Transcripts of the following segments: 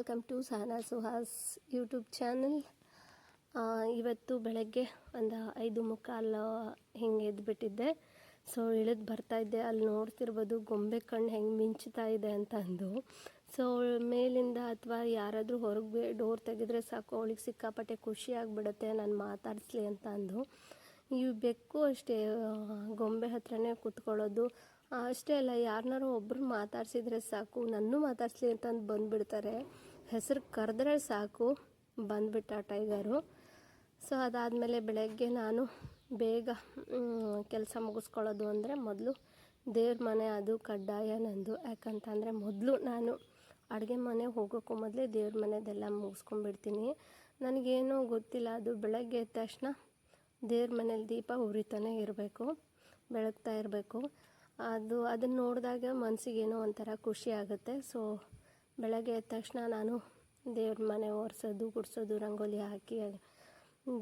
Welcome to Sahana Suhas YouTube channel. ಇವತ್ತು ಬೆಳಗ್ಗೆ ಒಂದು 5:45 ಹಿಂಗೆ ಎದ್ದುಬಿಟ್ಟಿದ್ದೆ. ಸೊ ಇಳಿದು ಬರ್ತಾಯಿದ್ದೆ, ಅಲ್ಲಿ ನೋಡ್ತಿರ್ಬೋದು ಗೊಂಬೆ ಕಣ್ಣು ಹೆಂಗೆ ಮಿಂಚ್ತಾ ಇದೆ ಅಂತ ಅಂದು. ಸೊ ಮೇಲಿಂದ ಅಥವಾ ಯಾರಾದರೂ ಹೊರಗೆ ಡೋರ್ ತೆಗೆದ್ರೆ ಸಾಕು ಅವಳಿಗೆ ಸಿಕ್ಕಾಪಟ್ಟೆ ಖುಷಿ ಆಗಿಬಿಡುತ್ತೆ ನಾನು ಮಾತಾಡಿಸ್ಲಿ ಅಂತ ಅಂದು. ಈ ಬೆಕ್ಕು ಅಷ್ಟೇ, ಗೊಂಬೆ ಹತ್ರನೇ ಕೂತ್ಕೊಳ್ಳೋದು. ಅಷ್ಟೇ ಅಲ್ಲ, ಯಾರನ್ನಾರು ಒಬ್ಬರು ಮಾತಾಡ್ಸಿದ್ರೆ ಸಾಕು ನನ್ನೂ ಮಾತಾಡಿಸ್ಲಿ ಅಂತಂದು ಬಂದುಬಿಡ್ತಾರೆ. ಹೆಸರು ಕರೆದ್ರೆ ಸಾಕು ಬಂದುಬಿಟ್ಟ ಟೈಗರು. ಸೊ ಅದಾದಮೇಲೆ ಬೆಳಗ್ಗೆ ನಾನು ಬೇಗ ಕೆಲಸ ಮುಗಿಸ್ಕೊಳ್ಳೋದು ಅಂದರೆ ಮೊದಲು ದೇವ್ರ ಮನೆ ಅದು ಕಡ್ಡಾಯ ನಂದು. ಯಾಕಂತಂದರೆ ಮೊದಲು ನಾನು ಅಡುಗೆ ಮನೆ ಹೋಗೋಕ್ಕೂ ಮೊದಲೇ ದೇವ್ರ ಮನೆದೆಲ್ಲ ಮುಗಿಸ್ಕೊಂಡ್ಬಿಡ್ತೀನಿ. ನನಗೇನೋ ಗೊತ್ತಿಲ್ಲ, ಅದು ಬೆಳಗ್ಗೆ ಎದ್ದ ತಕ್ಷಣ ದೇವ್ರ ಮನೇಲಿ ದೀಪ ಉರಿತಾನೆ ಇರಬೇಕು, ಬೆಳಗ್ತಾ ಇರಬೇಕು. ಅದನ್ನು ನೋಡಿದಾಗ ಮನಸ್ಸಿಗೇನೋ ಒಂಥರ ಖುಷಿ ಆಗುತ್ತೆ. ಸೊ ಬೆಳಗ್ಗೆ ಎದ್ದ ತಕ್ಷಣ ನಾನು ದೇವ್ರ ಮನೆ ಒರೆಸೋದು, ಗುಡಿಸೋದು, ರಂಗೋಲಿ ಹಾಕಿ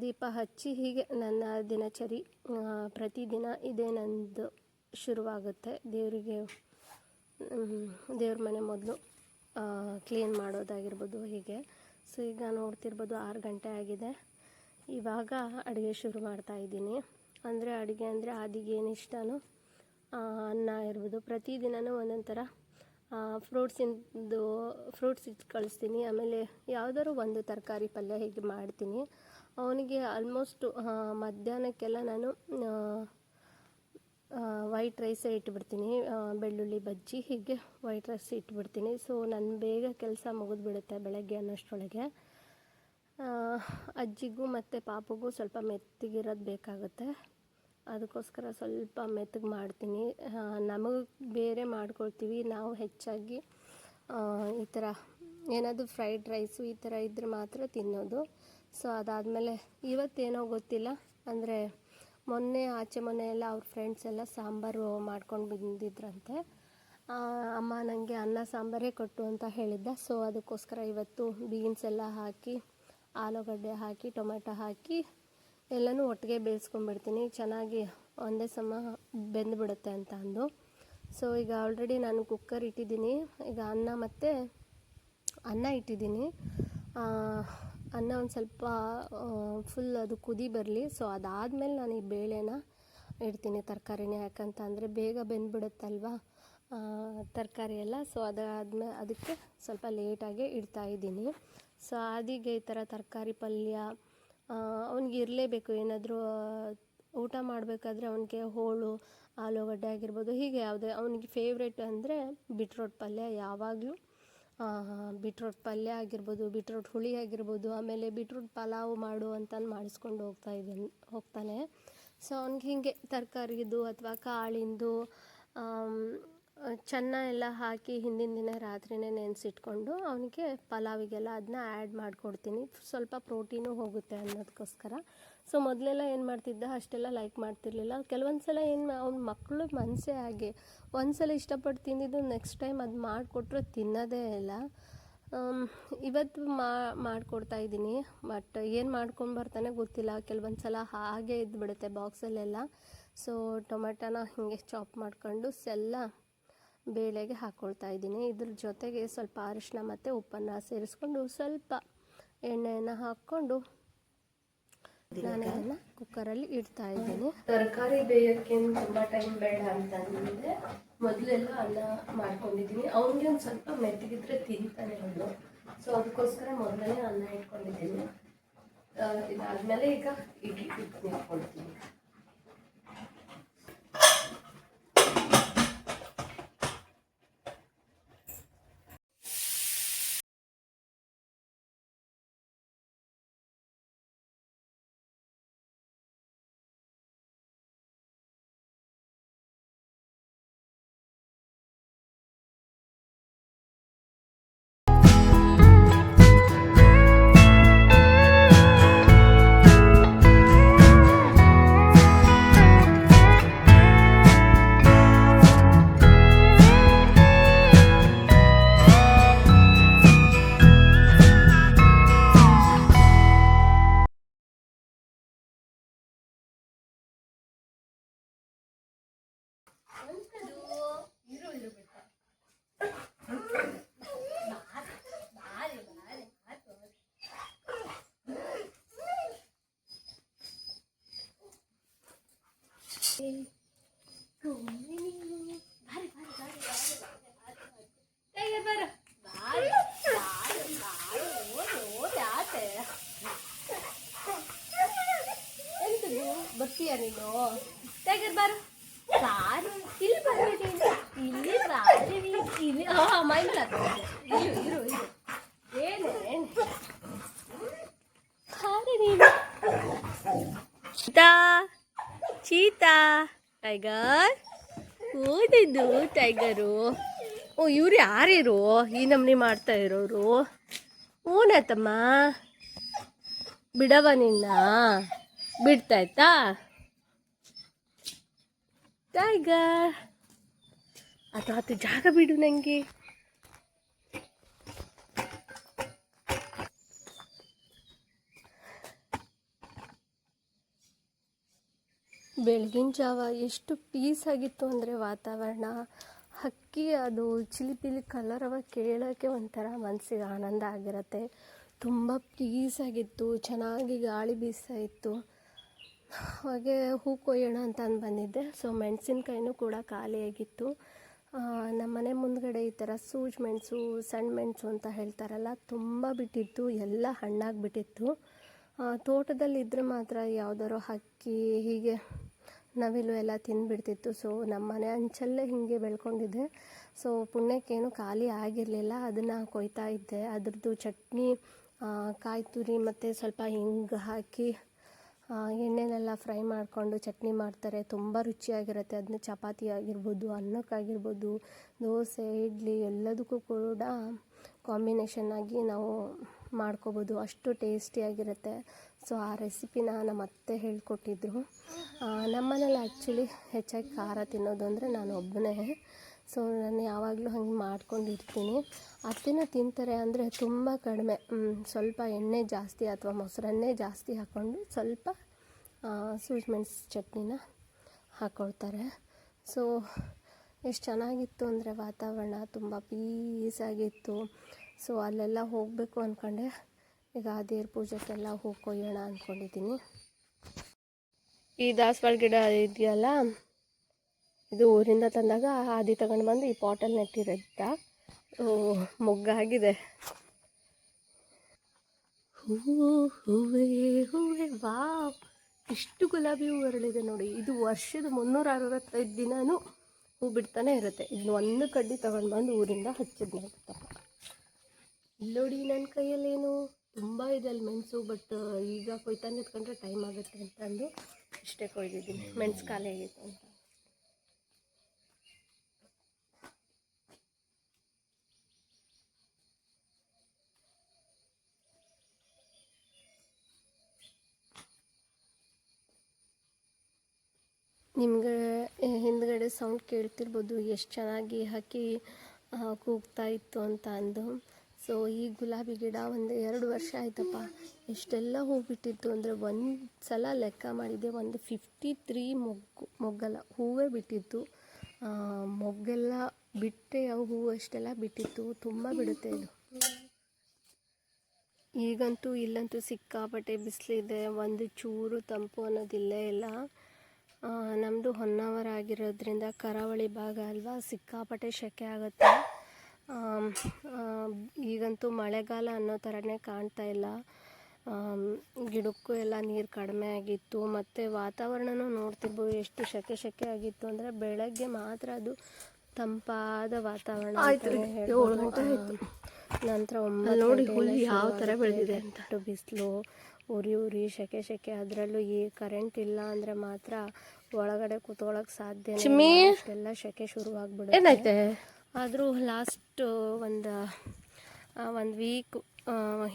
ದೀಪ ಹಚ್ಚಿ, ಹೀಗೆ ನನ್ನ ದಿನಚರಿ ಪ್ರತಿದಿನ ಇದೇ ನಂದು ಶುರುವಾಗುತ್ತೆ. ದೇವ್ರ ಮನೆ ಮೊದಲು ಕ್ಲೀನ್ ಮಾಡೋದಾಗಿರ್ಬೋದು ಹೀಗೆ. ಸೊ ಈಗ ನೋಡ್ತಿರ್ಬೋದು 6 ಗಂಟೆ ಆಗಿದೆ. ಇವಾಗ ಅಡುಗೆ ಶುರು ಮಾಡ್ತಾಯಿದ್ದೀನಿ. ಅಡುಗೆ ಅಂದರೆ ಆದಿಗೇನು ಇಷ್ಟನೋ ಅನ್ನ ಇರ್ಬೋದು. ಪ್ರತಿದಿನವೂ ಒಂದೊಂದು ಥರ ಫ್ರೂಟ್ಸ್ ಇಟ್ಟು ಕಳಿಸ್ತೀನಿ. ಆಮೇಲೆ ಯಾವುದಾದ್ರು ಒಂದು ತರಕಾರಿ ಪಲ್ಯ ಹೀಗೆ ಮಾಡ್ತೀನಿ. ಅವನಿಗೆ ಆಲ್ಮೋಸ್ಟ್ ಮಧ್ಯಾಹ್ನಕ್ಕೆಲ್ಲ ನಾನು ವೈಟ್ ರೈಸೇ ಇಟ್ಬಿಡ್ತೀನಿ, ಬೆಳ್ಳುಳ್ಳಿ ಬಜ್ಜಿ ಹೀಗೆ ವೈಟ್ ರೈಸ್ ಇಟ್ಬಿಡ್ತೀನಿ. ಸೊ ನನ್ನ ಬೇಗ ಕೆಲಸ ಮುಗಿದ್ಬಿಡುತ್ತೆ ಬೆಳಗ್ಗೆ ಅನ್ನೋಷ್ಟರೊಳಗೆ. ಅಜ್ಜಿಗೂ ಮತ್ತು ಪಾಪುಗೂ ಸ್ವಲ್ಪ ಮೆತ್ತಗಿರೋದು ಬೇಕಾಗುತ್ತೆ, ಅದಕ್ಕೋಸ್ಕರ ಸ್ವಲ್ಪ ಮೆತ್ತಗೆ ಮಾಡ್ತೀನಿ. ನಮಗೆ ಬೇರೆ ಮಾಡ್ಕೊಳ್ತೀವಿ ನಾವು ಹೆಚ್ಚಾಗಿ. ಈ ಥರ ಏನಾದರೂ ಫ್ರೈಡ್ ರೈಸು ಈ ಥರ ಇದ್ದರೆ ಮಾತ್ರ ತಿನ್ನೋದು. ಸೊ ಅದಾದಮೇಲೆ ಇವತ್ತೇನೋ ಗೊತ್ತಿಲ್ಲ, ಅಂದರೆ ಮೊನ್ನೆ ಎಲ್ಲ ಅವ್ರ ಫ್ರೆಂಡ್ಸ್ ಎಲ್ಲ ಸಾಂಬಾರು ಮಾಡ್ಕೊಂಡು ಬಂದಿದ್ರಂತೆ. ಅಮ್ಮ ನನಗೆ ಅನ್ನ ಸಾಂಬಾರೇ ಕೊಟ್ಟು ಅಂತ ಹೇಳಿದ್ದ. ಸೊ ಅದಕ್ಕೋಸ್ಕರ ಇವತ್ತು ಬೀನ್ಸ್ ಎಲ್ಲ ಹಾಕಿ, ಆಲೂಗಡ್ಡೆ ಹಾಕಿ, ಟೊಮೆಟೊ ಹಾಕಿ ಎಲ್ಲನೂ ಒಟ್ಟಿಗೆ ಬೇಯಿಸ್ಕೊಂಡ್ಬಿಡ್ತೀನಿ, ಚೆನ್ನಾಗಿ ಒಂದೇ ಸಮ ಬೆಂದುಬಿಡುತ್ತೆ ಅಂತ ಅಂದು. ಸೊ ಈಗ ಆಲ್ರೆಡಿ ನಾನು ಕುಕ್ಕರ್ ಇಟ್ಟಿದ್ದೀನಿ. ಈಗ ಅನ್ನ ಇಟ್ಟಿದ್ದೀನಿ. ಅನ್ನ ಒಂದು ಸ್ವಲ್ಪ ಫುಲ್ ಅದು ಕುದಿ ಬರಲಿ. ಸೊ ಅದಾದಮೇಲೆ ನಾನು ಈ ಬೇಳೆನ ಇಡ್ತೀನಿ, ತರಕಾರಿನ. ಯಾಕಂತಂದರೆ ಬೇಗ ಬೆಂದುಬಿಡುತ್ತಲ್ವ ತರಕಾರಿ ಎಲ್ಲ. ಸೊ ಅದಕ್ಕೆ ಸ್ವಲ್ಪ ಲೇಟಾಗೆ ಇಡ್ತಾಯಿದ್ದೀನಿ. ಸೊ ಆದಿಗೆ ಈ ಥರ ತರಕಾರಿ ಪಲ್ಯ ಅವ್ನಿಗೆ ಇರಲೇಬೇಕು. ಏನಾದರೂ ಊಟ ಮಾಡಬೇಕಾದ್ರೆ ಅವನಿಗೆ ಹೋಳು, ಆಲೂಗಡ್ಡೆ ಆಗಿರ್ಬೋದು, ಹೀಗೆ ಯಾವುದೇ ಅವನಿಗೆ ಫೇವ್ರೇಟ್ ಅಂದರೆ ಬೀಟ್ರೋಟ್ ಪಲ್ಯ. ಯಾವಾಗಲೂ ಬೀಟ್ರೋಟ್ ಪಲ್ಯ ಆಗಿರ್ಬೋದು, ಬೀಟ್ರೋಟ್ ಹುಳಿ ಆಗಿರ್ಬೋದು, ಆಮೇಲೆ ಬೀಟ್ರೋಟ್ ಪಲಾವ್ ಮಾಡು ಅಂತಂದು ಮಾಡಿಸ್ಕೊಂಡು ಹೋಗ್ತಾನೆ. ಸೊ ಅವ್ನಿಗೆ ಹೀಗೆ ತರಕಾರಿದು ಅಥವಾ ಕಾಳಿಂದು ಚೆನ್ನ ಎಲ್ಲ ಹಾಕಿ ಹಿಂದಿನ ದಿನ ರಾತ್ರಿನೇ ನೆನೆಸಿಟ್ಕೊಂಡು ಅವನಿಗೆ ಪಲಾವಿಗೆಲ್ಲ ಅದನ್ನ ಆ್ಯಡ್ ಮಾಡಿಕೊಡ್ತೀನಿ. ಸ್ವಲ್ಪ ಪ್ರೋಟೀನು ಹೋಗುತ್ತೆ ಅನ್ನೋದಕ್ಕೋಸ್ಕರ. ಸೊ ಮೊದಲೆಲ್ಲ ಏನು ಮಾಡ್ತಿದ್ದ, ಅಷ್ಟೆಲ್ಲ ಲೈಕ್ ಮಾಡ್ತಿರ್ಲಿಲ್ಲ. ಕೆಲವೊಂದು ಸಲ ಅವ್ನ ಮಕ್ಕಳು ಮನಸ್ಸೇ ಹಾಗೆ, ಒಂದು ಸಲ ಇಷ್ಟಪಟ್ಟು ತಿಂದಿದ್ದು ನೆಕ್ಸ್ಟ್ ಟೈಮ್ ಅದು ಮಾಡಿಕೊಟ್ರೆ ತಿನ್ನೋದೇ ಇಲ್ಲ. ಇವತ್ತು ಮಾಡಿಕೊಡ್ತಾಯಿದ್ದೀನಿ. ಬಟ್ ಏನು ಮಾಡ್ಕೊಂಡು ಬರ್ತಾನೆ ಗೊತ್ತಿಲ್ಲ, ಕೆಲವೊಂದು ಸಲ ಹಾಗೆ ಇದ್ದುಬಿಡುತ್ತೆ ಬಾಕ್ಸಲ್ಲೆಲ್ಲ. ಸೊ ಟೊಮೆಟೊನ ಹೀಗೆ ಚಾಪ್ ಮಾಡ್ಕೊಂಡು ಎಲ್ಲ ಬೇಳೆಗೆ ಹಾಕ್ಕೊಳ್ತಾ ಇದ್ದೀನಿ. ಇದ್ರ ಜೊತೆಗೆ ಸ್ವಲ್ಪ ಅರಿಶಿನ ಮತ್ತು ಉಪ್ಪನ್ನು ಸೇರಿಸ್ಕೊಂಡು ಸ್ವಲ್ಪ ಎಣ್ಣೆಯನ್ನು ಹಾಕ್ಕೊಂಡು ನಾನು ಅದನ್ನು ಕುಕ್ಕರಲ್ಲಿ ಇಡ್ತಾ ಇದ್ದೀನಿ. ತರಕಾರಿ ಬೇಯೋಕ್ಕೇನು ತುಂಬ ಟೈಮ್ ಬೇಡ ಅಂತಂದರೆ ಮೊದಲೆಲ್ಲ ಅನ್ನ ಮಾಡ್ಕೊಂಡಿದ್ದೀನಿ. ಅವನಿಗೆ ಒಂದು ಸ್ವಲ್ಪ ಮೆತ್ತಗಿದ್ರೆ ತಿಂತಾನೆ ಅವನು. ಸೊ ಅದಕ್ಕೋಸ್ಕರ ಮೊದಲೇ ಅನ್ನ ಇಟ್ಕೊಂಡಿದ್ದೀನಿ. ಇದಾದಮೇಲೆ ಈಗ ಇಟ್ಕೊಳ್ತೀನಿ. ಬರ್ತೀಯ ನೀನು? ಟೈಗರ್ ಬಾರು, ಬಾರು ಇಲ್ಲಿ ಬರ್ರಿ ನೀನು, ಇಲ್ಲಿ ಬಾರಿ ಇಲ್ಲಿ. ಮೈಮೇಲೆ ಇರು ಇರು ಇರು. ಏನು ಬಾರಿ ನೀನು. ಚೀತಾ ಚೀತಾ ಟೈಗರ್ ಓದಿದ್ದು ಟೈಗರು. ಓ ಇವ್ರು ಯಾರಿರು ಈ ನಮ್ನಿ ಮಾಡ್ತಾ ಇರೋರು? ಊನತ್ತಮ್ಮ ಬಿಡವ ನಿನ್ನ, ಬಿಡ್ತಾಯ್ತಾ ಟೈಗರ್? ಅದು ಜಾಗ ಬಿಡು ನನಗೆ. ಬೆಳಗಿನ ಜಾವ ಎಷ್ಟು ಪೀಸ್ ಆಗಿತ್ತು ಅಂದರೆ ವಾತಾವರಣ. ಹಕ್ಕಿ ಅದು ಚಿಲಿಪಿಲಿ ಕಲರ್ ಅವ ಕೇಳೋಕ್ಕೆ ಒಂಥರ ಮನಸ್ಸಿಗೆ ಆನಂದ ಆಗಿರುತ್ತೆ. ತುಂಬ ಪೀಸಾಗಿತ್ತು, ಚೆನ್ನಾಗಿ ಗಾಳಿ ಬೀಸ್ತಾ ಇತ್ತು. ಹಾಗೆ ಹೂ ಕೊಯ್ಯೋಣ ಅಂತ ಬಂದಿದ್ದೆ. ಸೊ ಮೆಣಸಿನ್ಕಾಯಿನೂ ಕೂಡ ಖಾಲಿಯಾಗಿತ್ತು. ನಮ್ಮ ಮನೆ ಮುಂದ್ಗಡೆ ಈ ಥರ ಸೂಜಿ ಮೆಣಸು, ಸಣ್ಣ ಮೆಣಸು ಅಂತ ಹೇಳ್ತಾರಲ್ಲ, ತುಂಬ ಬಿಟ್ಟಿತ್ತು, ಎಲ್ಲ ಹಣ್ಣಾಗಿಬಿಟ್ಟಿತ್ತು. ತೋಟದಲ್ಲಿದ್ದರೆ ಮಾತ್ರ ಯಾವುದಾದ್ರು ಹಕ್ಕಿ ಹೀಗೆ ನವಿಲು ಎಲ್ಲ ತಿಂದುಬಿಡ್ತಿತ್ತು. ಸೊ ನಮ್ಮ ಮನೆ ಅಂಚಲ್ಲೇ ಹೀಗೆ ಬೆಳ್ಕೊಂಡಿದ್ದೆ. ಸೊ ಪುಣ್ಯಕ್ಕೇನು ಖಾಲಿ ಆಗಿರಲಿಲ್ಲ, ಅದನ್ನು ಕೊಯ್ತಾ ಇದ್ದೆ. ಅದ್ರದ್ದು ಚಟ್ನಿ, ಕಾಯಿ ತುರಿ ಮತ್ತು ಸ್ವಲ್ಪ ಹಿಂಗೆ ಹಾಕಿ ಎಣ್ಣೆನೆಲ್ಲ ಫ್ರೈ ಮಾಡಿಕೊಂಡು ಚಟ್ನಿ ಮಾಡ್ತಾರೆ. ತುಂಬ ರುಚಿಯಾಗಿರುತ್ತೆ. ಅದನ್ನ ಚಪಾತಿ ಆಗಿರ್ಬೋದು, ಅನ್ನಕ್ಕಾಗಿರ್ಬೋದು, ದೋಸೆ, ಇಡ್ಲಿ ಎಲ್ಲದಕ್ಕೂ ಕೂಡ ಕಾಂಬಿನೇಷನ್ ಆಗಿ ನಾವು ಮಾಡ್ಕೋಬೋದು. ಅಷ್ಟು ಟೇಸ್ಟಿಯಾಗಿರುತ್ತೆ. ಸೊ ಆ ರೆಸಿಪಿನ ನಮ್ಮ ಅತ್ತೆ ಹೇಳ್ಕೊಟ್ಟಿದ್ರು. ನಮ್ಮ ಮನೇಲಿ ಆ್ಯಕ್ಚುಲಿ ಹೆಚ್ಚಾಗಿ ಖಾರ ತಿನ್ನೋದು ಅಂದರೆ ನಾನು ಒಬ್ಬನೇ. ಸೊ ನಾನು ಯಾವಾಗಲೂ ಹಂಗೆ ಮಾಡ್ಕೊಂಡಿರ್ತೀನಿ. ಅತ್ತೆನೂ ತಿಂತಾರೆ, ಅಂದರೆ ತುಂಬ ಕಡಿಮೆ, ಸ್ವಲ್ಪ ಎಣ್ಣೆ ಜಾಸ್ತಿ ಅಥವಾ ಮೊಸರನ್ನೇ ಜಾಸ್ತಿ ಹಾಕ್ಕೊಂಡು ಸ್ವಲ್ಪ ಸೂಜಿ ಮೆಣಸು ಚಟ್ನಿನ ಹಾಕ್ಕೊಳ್ತಾರೆ. ಸೊ ಎಷ್ಟು ಚೆನ್ನಾಗಿತ್ತು ಅಂದರೆ ವಾತಾವರಣ ತುಂಬ ಪೀಸಾಗಿತ್ತು. ಸೊ ಅಲ್ಲೆಲ್ಲ ಹೋಗಬೇಕು ಅಂದ್ಕೊಂಡೆ. ಈಗ ದೇವ್ರ ಪೂಜೆಗೆಲ್ಲ ಹೋಗಿ ಕೊಯ್ಯೋಣ ಅಂದ್ಕೊಂಡಿದ್ದೀನಿ. ಈ ದಾಸವಾಳ ಗಿಡ ಇದೆಯಲ್ಲ, ಇದು ಊರಿಂದ ತಂದಾಗ ಆದಿ ತಗೊಂಡು ಬಂದು ಈ ಪಾಟಲ್ಲಿ ನೆಟ್ಟಿರೋದ. ಮೊಗ್ಗಾಗಿದೆ. ಹೂವೇ ಹೂವೇ ವಾವ್, ಇಷ್ಟು ಗುಲಾಬಿ ಹೂ ಅರಳಿದೆ ನೋಡಿ. ಇದು ವರ್ಷದ 365 ದಿನವೂ ಹೂ ಬಿಡ್ತಾನೆ ಇರುತ್ತೆ. ಇದನ್ನ ಒಂದು ಕಡ್ಡಿ ತಗೊಂಡು ಬಂದು ಊರಿಂದ ಹಚ್ಚಿದ್ ನೋಡ್ತಪ್ಪ. ಇಲ್ಲೋಡಿ ನನ್ನ ಕೈಯಲ್ಲೇನು ತುಂಬ ಇದೆ ಅಲ್ಲಿ ಮೆಣಸು. ಬಟ್ ಈಗ ಕೊಯ್ತಾನೆ ಇಟ್ಕೊಂಡ್ರೆ ಟೈಮ್ ಆಗುತ್ತೆ ಅಂತಂದು ಇಷ್ಟೇ ಕೊಯ್ದಿದ್ದೀನಿ. ಮೆಣಸು ಖಾಲಿ ಆಗಿತ್ತು ಅಂತ. ನಿಮ್ಗೆ ಹಿಂದ್ಗಡೆ ಸೌಂಡ್ ಕೇಳ್ತಿರ್ಬೋದು, ಎಷ್ಟು ಚೆನ್ನಾಗಿ ಹಕ್ಕಿ ಕೂಗ್ತಾ ಇತ್ತು ಅಂತ ಅಂದು. ಸೊ ಈ ಗುಲಾಬಿ ಗಿಡ ಒಂದು 2 ವರ್ಷ ಆಯ್ತಪ್ಪ. ಎಷ್ಟೆಲ್ಲ ಹೂ ಬಿಟ್ಟಿತ್ತು ಅಂದರೆ ಒಂದು ಸಲ ಲೆಕ್ಕ ಮಾಡಿದ್ದೆ, ಒಂದು 53 ಮೊಗ್ಗಲ್ಲ ಹೂವೇ ಬಿಟ್ಟಿತ್ತು. ಮೊಗ್ಗೆಲ್ಲ ಬಿಟ್ಟರೆ ಯಾವ ಹೂವು ಅಷ್ಟೆಲ್ಲ ಬಿಟ್ಟಿತ್ತು. ತುಂಬ ಬಿಡುತ್ತೆ ಇದು. ಈಗಂತೂ ಇಲ್ಲಂತೂ ಸಿಕ್ಕಾಪಟ್ಟೆ ಬಿಸಿಲಿದೆ, ಒಂದು ಚೂರು ತಂಪು ಅನ್ನೋದಿಲ್ಲೇ ಇಲ್ಲ. ನಮ್ಮದು ಹೊನ್ನಾವರ ಆಗಿರೋದ್ರಿಂದ ಕರಾವಳಿ ಭಾಗ ಅಲ್ವಾ, ಸಿಕ್ಕಾಪಟ್ಟೆ ಸೆಕೆ ಆಗುತ್ತೆ. ಈಗಂತೂ ಮಳೆಗಾಲ ಅನ್ನೋ ಥರನೇ ಕಾಣ್ತಾ ಇಲ್ಲ. ಗಿಡಕ್ಕೂ ಎಲ್ಲ ನೀರು ಕಡಿಮೆ ಆಗಿತ್ತು. ಮತ್ತು ವಾತಾವರಣನೂ ನೋಡ್ತಿರ್ಬೋದು ಎಷ್ಟು ಸೆಕೆ ಆಗಿತ್ತು ಅಂದರೆ ಬೆಳಗ್ಗೆ ಮಾತ್ರ ಅದು ತಂಪಾದ ವಾತಾವರಣ. ನಂತರ 9 ನೋಡಿ ಯಾವ ಥರ ಬೆಳೆದಿದೆ ಅಂತ. ಬಿಸಿಲು ಉರಿ ಸೆಕೆ. ಅದರಲ್ಲೂ ಈ ಕರೆಂಟ್ ಇಲ್ಲ ಅಂದರೆ ಮಾತ್ರ ಒಳಗಡೆ ಕೂತ್ಕೊಳ್ಳೋಕೆ ಸಾಧ್ಯ. ಅಷ್ಟೆಲ್ಲ ಸೆಕೆ ಶುರುವಾಗ್ಬಿಡುತ್ತೆ. ಆದರೂ ಲಾಸ್ಟ್ ಒಂದು ವೀಕ್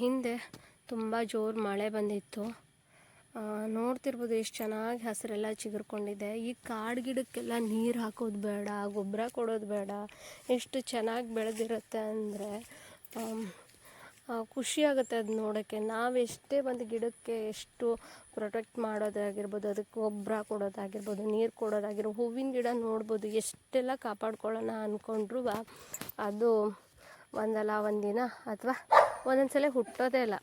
ಹಿಂದೆ ತುಂಬ ಜೋರು ಮಳೆ ಬಂದಿತ್ತು. ನೋಡ್ತಿರ್ಬೋದು ಎಷ್ಟು ಚೆನ್ನಾಗಿ ಹಸಿರೆಲ್ಲ ಚಿಗುರ್ಕೊಂಡಿದೆ. ಈ ಕಾಡು ಗಿಡಕ್ಕೆಲ್ಲ ನೀರು ಹಾಕೋದು ಬೇಡ, ಗೊಬ್ಬರ ಕೊಡೋದು ಬೇಡ, ಎಷ್ಟು ಚೆನ್ನಾಗಿ ಬೆಳೆದಿರುತ್ತೆ ಅಂದರೆ ಖುಷಿಯಾಗುತ್ತೆ ಅದು ನೋಡೋಕ್ಕೆ. ನಾವೆಷ್ಟೇ ಒಂದು ಗಿಡಕ್ಕೆ ಎಷ್ಟು ಪ್ರೊಟೆಕ್ಟ್ ಮಾಡೋದಾಗಿರ್ಬೋದು, ಅದಕ್ಕೆ ಗೊಬ್ಬರ ಕೊಡೋದಾಗಿರ್ಬೋದು, ನೀರು ಕೊಡೋದಾಗಿರ್ಬೋದು, ಹೂವಿನ ಗಿಡ ನೋಡ್ಬೋದು ಎಷ್ಟೆಲ್ಲ ಕಾಪಾಡ್ಕೊಳ್ಳೋಣ ಅಂದ್ಕೊಂಡ್ರು ಅದು ಒಂದಲ್ಲ ಒಂದಿನ ಅಥವಾ ಒಂದೊಂದ್ಸಲ ಹುಟ್ಟೋದೇ ಇಲ್ಲ.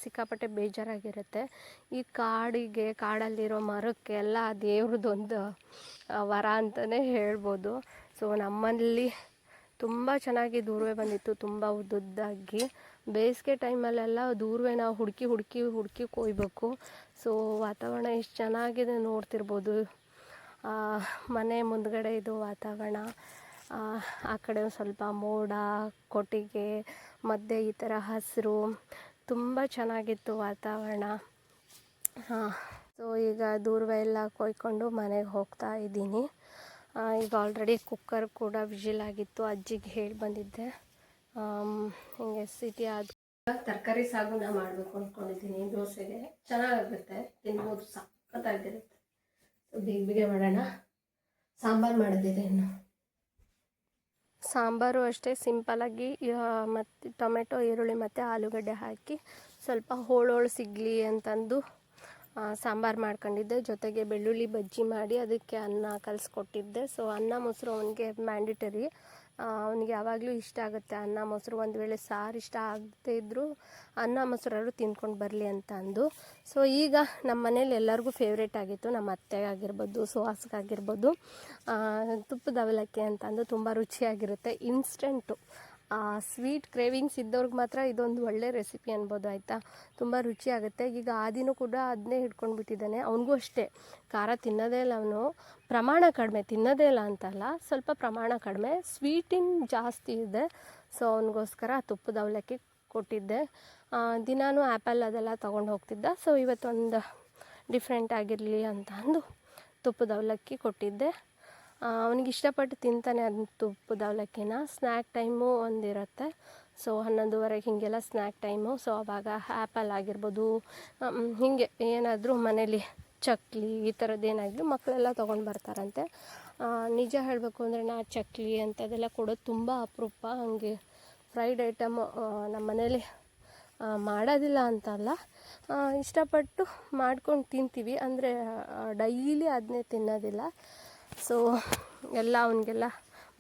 ಸಿಕ್ಕಾಪಟ್ಟೆ ಬೇಜಾರಾಗಿರುತ್ತೆ. ಈ ಕಾಡಲ್ಲಿರೋ ಮರಕ್ಕೆ ಎಲ್ಲ ದೇವ್ರದ್ದೊಂದು ವರ ಅಂತಲೇ ಹೇಳ್ಬೋದು. ಸೊ ನಮ್ಮಲ್ಲಿ ತುಂಬ ಚೆನ್ನಾಗಿ ದೂರವೇ ಬಂದಿತ್ತು, ತುಂಬ ಉದ್ದುದ್ದಾಗಿ. ಬೇಸಿಗೆ ಟೈಮಲ್ಲೆಲ್ಲ ದೂರವೇ ನಾವು ಹುಡುಕಿ ಕೊಯ್ಬೇಕು. ಸೊ ವಾತಾವರಣ ಎಷ್ಟು ಚೆನ್ನಾಗಿದೆ ನೋಡ್ತಿರ್ಬೋದು. ಮನೆ ಮುಂದ್ಗಡೆ ಇದು ವಾತಾವರಣ, ಆ ಕಡೆ ಒಂದು ಸ್ವಲ್ಪ ಮೋಡ, ಕೊಟ್ಟಿಗೆ ಮಧ್ಯೆ ಈ ಥರ ಹಸಿರು, ತುಂಬ ಚೆನ್ನಾಗಿತ್ತು ವಾತಾವರಣ. ಸೊ ಈಗ ದೂರ್ವ ಎಲ್ಲ ಕೊಯ್ಕೊಂಡು ಮನೆಗೆ ಹೋಗ್ತಾ ಇದ್ದೀನಿ. ಈಗ ಆಲ್ರೆಡಿ ಕುಕ್ಕರ್ ಕೂಡ ವಿಜಿಲ್ ಆಗಿತ್ತು, ಅಜ್ಜಿಗೆ ಹೇಳಿ ಬಂದಿದ್ದೆ. ಹಿಂಗೆ ಸಿಟಿ ಆದ ತರಕಾರಿ ಸಾಗುನ ಮಾಡಬೇಕು ಅಂದ್ಕೊಂಡಿದ್ದೀನಿ. ದೋಸೆಗೆ ಚೆನ್ನಾಗಾಗುತ್ತೆ, ತಿನ್ಬೋದು, ಸಖತ್ತಾಗಿರುತ್ತೆ. ಬೇಗ ಮಾಡೋಣ. ಸಾಂಬಾರು ಮಾಡೋದಿದೆ ಇನ್ನು. ಸಾಂಬಾರು ಅಷ್ಟೇ ಸಿಂಪಲಾಗಿ ಮತ್ತು ಟೊಮೆಟೊ, ಈರುಳ್ಳಿ ಮತ್ತು ಆಲೂಗಡ್ಡೆ ಹಾಕಿ ಸ್ವಲ್ಪ ಹೋಳು ಸಿಗಲಿ ಅಂತಂದು ಸಾಂಬಾರು ಮಾಡ್ಕೊಂಡಿದ್ದೆ. ಜೊತೆಗೆ ಬೆಳ್ಳುಳ್ಳಿ ಬಜ್ಜಿ ಮಾಡಿ ಅದಕ್ಕೆ ಅನ್ನ ಕಲಿಸ್ಕೊಟ್ಟಿದ್ದೆ. ಸೊ ಅನ್ನ ಮೊಸರು ಅವನಿಗೆ ಮ್ಯಾಂಡಿಟರಿ, ಅವನಿಗೆ ಯಾವಾಗಲೂ ಇಷ್ಟ ಆಗುತ್ತೆ ಅನ್ನ ಮೊಸರು. ಒಂದು ವೇಳೆ ಸಾರು ಇಷ್ಟ ಆಗದೇ ಇದ್ದರೂ ಅನ್ನ ಮೊಸರಾದ್ರು ತಿನ್ಕೊಂಡು ಬರಲಿ ಅಂತ ಅಂದು. ಸೊ ಈಗ ನಮ್ಮ ಮನೇಲಿ ಎಲ್ಲರಿಗೂ ಫೇವ್ರೇಟ್ ಆಗಿತ್ತು, ನಮ್ಮ ಅತ್ತೆಗಾಗಿರ್ಬೋದು, ಸುಹಾಸ್ಗಾಗಿರ್ಬೋದು, ತುಪ್ಪದ ಅವಲಕ್ಕಿ ಅಂತ ಅಂದು. ತುಂಬ ರುಚಿಯಾಗಿರುತ್ತೆ, ಇನ್ಸ್ಟೆಂಟು. ಸ್ವೀಟ್ ಕ್ರೇವಿಂಗ್ಸ್ ಇದ್ದವ್ರಿಗೆ ಮಾತ್ರ ಇದೊಂದು ಒಳ್ಳೆ ರೆಸಿಪಿ ಅನ್ಬೋದು, ಆಯಿತಾ. ತುಂಬ ರುಚಿಯಾಗುತ್ತೆ. ಈಗ ಆದಿನೂ ಕೂಡ ಅದನ್ನೇ ಹಿಡ್ಕೊಂಡು ಬಿಟ್ಟಿದ್ದಾನೆ. ಅವನಿಗೂ ಅಷ್ಟೇ, ಖಾರ ತಿನ್ನೋದೇ ಇಲ್ಲ ಅವನು. ಪ್ರಮಾಣ ಕಡಿಮೆ, ತಿನ್ನೋದೇ ಇಲ್ಲ ಅಂತಲ್ಲ, ಸ್ವಲ್ಪ ಪ್ರಮಾಣ ಕಡಿಮೆ, ಸ್ವೀಟಿನ್ ಜಾಸ್ತಿ ಇದೆ. ಸೊ ಅವನಿಗೋಸ್ಕರ ತುಪ್ಪದ ಅವಲಕ್ಕಿ ಕೊಟ್ಟಿದ್ದೆ. ದಿನಾನು ಆ್ಯಪಲ್ ಅದೆಲ್ಲ ತೊಗೊಂಡು ಹೋಗ್ತಿದ್ದ. ಸೊ ಇವತ್ತೊಂದು ಡಿಫ್ರೆಂಟ್ ಆಗಿರಲಿ ಅಂತ ಅಂದು ತುಪ್ಪದ ಅವಲಕ್ಕಿ ಕೊಟ್ಟಿದ್ದೆ. ಅವನಿಗೆ ಇಷ್ಟಪಟ್ಟು ತಿಂತಾನೆ ಅದನ್ನ, ತುಪ್ಪದ ಅವಲಕ್ಕಿನ. ಸ್ನ್ಯಾಕ್ ಟೈಮು ಒಂದಿರುತ್ತೆ. ಸೊ 11:30 ಹೀಗೆಲ್ಲ ಸ್ನ್ಯಾಕ್ ಟೈಮು. ಸೊ ಆವಾಗ ಆ್ಯಪಲ್ ಆಗಿರ್ಬೋದು, ಹೀಗೆ ಏನಾದರೂ ಮನೇಲಿ ಚಕ್ಲಿ ಈ ಥರದ್ದು ಏನಾದರೂ ಮಕ್ಕಳೆಲ್ಲ ತೊಗೊಂಡು ಬರ್ತಾರಂತೆ. ನಿಜ ಹೇಳಬೇಕು ಅಂದರೆ ನಾ ಚಕ್ಲಿ ಅಂಥದ್ದೆಲ್ಲ ಕೊಡೋದು ತುಂಬ ಅಪರೂಪ. ಹಾಗೆ ಫ್ರೈಡ್ ಐಟಮ್ ನಮ್ಮ ಮನೇಲಿ ಮಾಡೋದಿಲ್ಲ ಅಂತಲ್ಲ, ಇಷ್ಟಪಟ್ಟು ಮಾಡ್ಕೊಂಡು ತಿಂತೀವಿ. ಅಂದರೆ ಡೈಲಿ ಅದನ್ನೇ ತಿನ್ನೋದಿಲ್ಲ. ಸೊ ಎಲ್ಲ ಅವನಿಗೆಲ್ಲ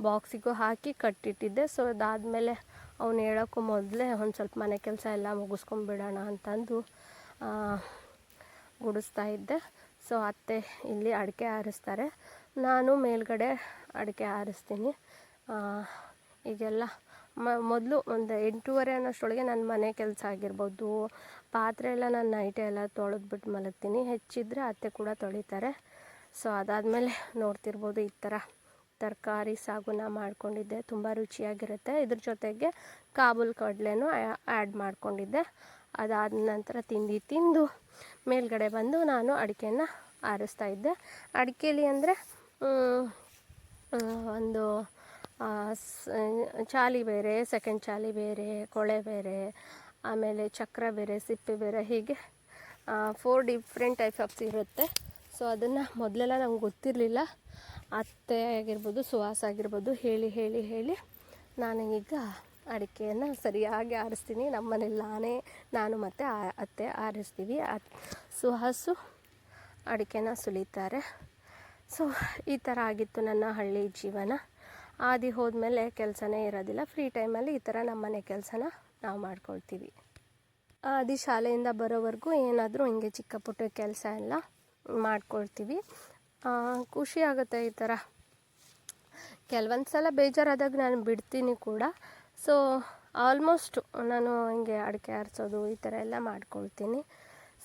ಬಾಕ್ಸಿಗೂ ಹಾಕಿ ಕಟ್ಟಿಟ್ಟಿದ್ದೆ. ಸೊ ಅದಾದಮೇಲೆ ಅವ್ನು ಹೇಳೋಕ್ಕೂ ಮೊದಲೇ ಒಂದು ಸ್ವಲ್ಪ ಮನೆ ಕೆಲಸ ಎಲ್ಲ ಮುಗಿಸ್ಕೊಂಡ್ಬಿಡೋಣ ಅಂತಂದು ಗುಡಿಸ್ತಾ ಇದ್ದೆ. ಸೊ ಅತ್ತೆ ಇಲ್ಲಿ ಅಡಿಕೆ ಆರಿಸ್ತಾರೆ, ನಾನು ಮೇಲ್ಗಡೆ ಅಡಿಕೆ ಆರಿಸ್ತೀನಿ. ಈಗೆಲ್ಲ ಮೊದಲು ಒಂದು 8:30 ಅನ್ನೋಷ್ಟರೊಳಗೆ ನನ್ನ ಮನೆ ಕೆಲಸ ಆಗಿರ್ಬೋದು, ಪಾತ್ರೆ ಎಲ್ಲ ನಾನು ನೈಟೇ ಎಲ್ಲ ತೊಳೆದ್ಬಿಟ್ಟು ಮಲಗ್ತೀನಿ. ಹೆಚ್ಚಿದ್ರೆ ಅತ್ತೆ ಕೂಡ ತೊಳಿತಾರೆ. ಸೊ ಅದಾದಮೇಲೆ ನೋಡ್ತಿರ್ಬೋದು, ಈ ಥರ ತರಕಾರಿ ಸಾಗುನ ಮಾಡ್ಕೊಂಡಿದ್ದೆ. ತುಂಬ ರುಚಿಯಾಗಿರುತ್ತೆ. ಇದ್ರ ಜೊತೆಗೆ ಕಾಬೂಲ್ ಕಡಲೆನೂ ಆ್ಯಡ್ ಮಾಡ್ಕೊಂಡಿದ್ದೆ. ಅದಾದ ನಂತರ ತಿಂದು ಮೇಲ್ಗಡೆ ಬಂದು ನಾನು ಅಡಿಕೆನ ಆರಿಸ್ತಾ ಇದ್ದೆ. ಅಡಿಕೆಲಿ ಅಂದರೆ ಒಂದು ಚಾಲಿ ಬೇರೆ, ಸೆಕೆಂಡ್ ಚಾಲಿ ಬೇರೆ, ಕೊಳೆ ಬೇರೆ, ಆಮೇಲೆ ಚಕ್ರ ಬೇರೆ, ಸಿಪ್ಪೆ ಬೇರೆ, ಹೀಗೆ 4 ಡಿಫ್ರೆಂಟ್ ಟೈಪ್ಸ್ ಇರುತ್ತೆ. ಸೊ ಅದನ್ನು ಮೊದಲೆಲ್ಲ ನಂಗೆ ಗೊತ್ತಿರಲಿಲ್ಲ. ಅತ್ತೆ ಆಗಿರ್ಬೋದು, ಸುಹಾಸ ಆಗಿರ್ಬೋದು ಹೇಳಿ ನಾನು ಈಗ ಅಡಿಕೆಯನ್ನು ಸರಿಯಾಗಿ ಆರಿಸ್ತೀನಿ. ನಮ್ಮ ಮನೇಲಿ ನಾನು ಮತ್ತು ಅತ್ತೆ ಆರಿಸ್ತೀವಿ. ಸುಹಾಸು ಅಡಿಕೆನ ಸುಲಿತಾರೆ. ಸೊ ಈ ಥರ ಆಗಿತ್ತು ನನ್ನ ಹಳ್ಳಿ ಜೀವನ. ಆದಿ ಹೋದ್ಮೇಲೆ ಕೆಲಸನೇ ಇರೋದಿಲ್ಲ. ಫ್ರೀ ಟೈಮಲ್ಲಿ ಈ ಥರ ನಮ್ಮ ಮನೆ ಕೆಲಸನ ನಾವು ಮಾಡ್ಕೊಳ್ತೀವಿ. ಆದಿ ಶಾಲೆಯಿಂದ ಬರೋವರೆಗೂ ಏನಾದರೂ ಹಿಂಗೆ ಚಿಕ್ಕ ಪುಟ್ಟ ಕೆಲಸ ಎಲ್ಲ ಮಾಡ್ಕೊಳ್ತೀವಿ. ಖುಷಿ ಆಗುತ್ತೆ ಈ ಥರ. ಕೆಲವೊಂದು ಸಲ ಬೇಜಾರಾದಾಗ ನಾನು ಬಿಡ್ತೀನಿ ಕೂಡ. ಸೊ ಆಲ್ಮೋಸ್ಟ್ ನಾನು ಹಿಂಗೆ ಅಡಿಕೆ ಆರಿಸೋದು ಈ ಥರ ಎಲ್ಲ ಮಾಡ್ಕೊಳ್ತೀನಿ.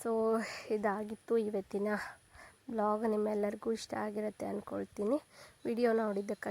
ಸೊ ಇದಾಗಿತ್ತು ಇವತ್ತಿನ ಬ್ಲಾಗ್. ನಿಮ್ಮೆಲ್ಲರಿಗೂ ಇಷ್ಟ ಆಗಿರುತ್ತೆ ಅಂದ್ಕೊಳ್ತೀನಿ. ವಿಡಿಯೋ ನೋಡಿದ್ದಕ್ಕಾಗಿ